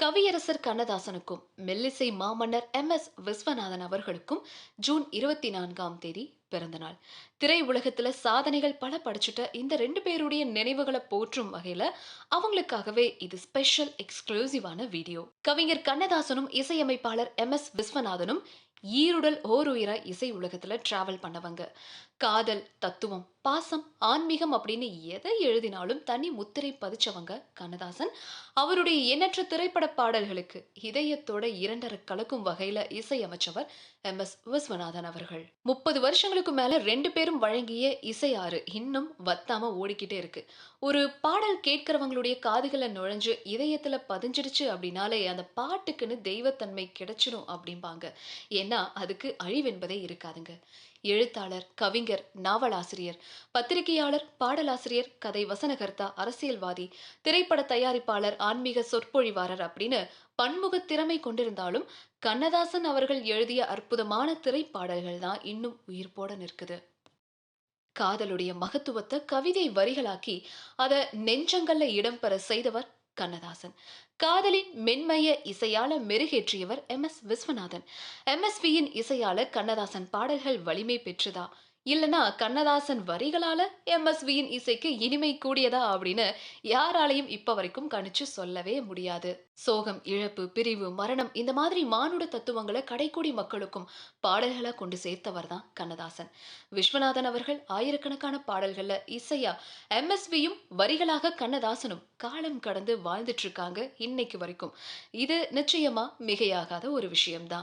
கவியரசர் கண்ணதாசனுக்கும் மெல்லிசை மாமன்னர் விஸ்வநாதன் அவர்களுக்கும் ஜூன் 24ஆம் தேதி பிறந்த நாள். திரை உலகத்துல சாதனைகள் பல படைச்சிட்ட இந்த ரெண்டு பேருடைய நினைவுகளை போற்றும் வகையில அவங்களுக்காகவே இது ஸ்பெஷல் எக்ஸ்க்ளூசிவான வீடியோ. கவிஞர் கண்ணதாசனும் இசையமைப்பாளர் விஸ்வநாதனும் ஈருடல் ஓருயிரா இசை உலகத்துல டிராவல் பண்ணவங்க. காதல், தத்துவம், பாசம், ஆன்மீகம் அப்படின்னு எதை எழுதினாலும் தனி முத்திரை பதிச்சவங்க கண்ணதாசன். அவருடைய எண்ணற்ற திரைப்பட பாடல்களுக்கு இதயத்தோட இரண்டரை கலக்கும் வகையில இசையமைச்சவர் விஸ்வநாதன் அவர்கள். 30 வருஷங்களுக்கு மேல ரெண்டு பேரும் வழங்கிய இசை ஆறு இன்னும் வத்தாம ஓடிக்கிட்டே இருக்கு. ஒரு பாடல் கேட்கிறவங்களுடைய காதுகளை நுழைஞ்சு இதயத்துல பதிஞ்சிடுச்சு அப்படின்னாலே அந்த பாட்டுக்குன்னு தெய்வத்தன்மை கிடைச்சிடும் அப்படிம்பாங்க. ஏன்னா அதுக்கு அழிவென்பதே இருக்காதுங்க. எழுத்தாளர், கவிஞர், நாவலாசிரியர், பத்திரிகையாளர், பாடலாசிரியர், கதை வசனகர்த்தா, அரசியல்வாதி, திரைப்பட தயாரிப்பாளர், ஆன்மீக சொற்பொழிவாளர் அப்படின்னு பன்முக திறமை கொண்டிருந்தாலும் கண்ணதாசன் அவர்கள் எழுதிய அற்புதமான திரைப்பாடல்கள் தான் இன்னும் உயிர்ப்போட நிற்குது. காதலுடைய மகத்துவத்தை கவிதை வரிகளாக்கி அத நெஞ்சங்கள்ல இடம்பெற செய்தவர் கண்ணதாசன். காதலின் மென்மைய இசையால மெருகேற்றியவர் விஸ்வநாதன். எம்எஸ்வியின் இசையால கண்ணதாசன் பாடல்கள் வலிமை பெற்றதா, இல்லனா கண்ணதாசன் வரிகளால எம்எஸ்வியின் இசைக்கு இனிமை கூடியதா அப்படின்னு யாராலையும் இப்ப வரைக்கும் கணிச்சு சொல்லவே முடியாது. சோகம், இழப்பு, பிரிவு, மரணம் இந்த மாதிரி மானுட தத்துவங்களை கடைக்கோடி மக்களுக்கும் பாடல்களா கொண்டு சேர்த்தவர் தான் கண்ணதாசன். விஸ்வநாதன் அவர்கள் ஆயிரக்கணக்கான பாடல்கள்ல இசையா எம்எஸ்வியும் வரிகளாக கண்ணதாசனும் காலம் கடந்து வாழ்ந்துட்டு இருக்காங்க இன்னைக்கு வரைக்கும். இது நிச்சயமா மிகையாகாத ஒரு விஷயம்தான்.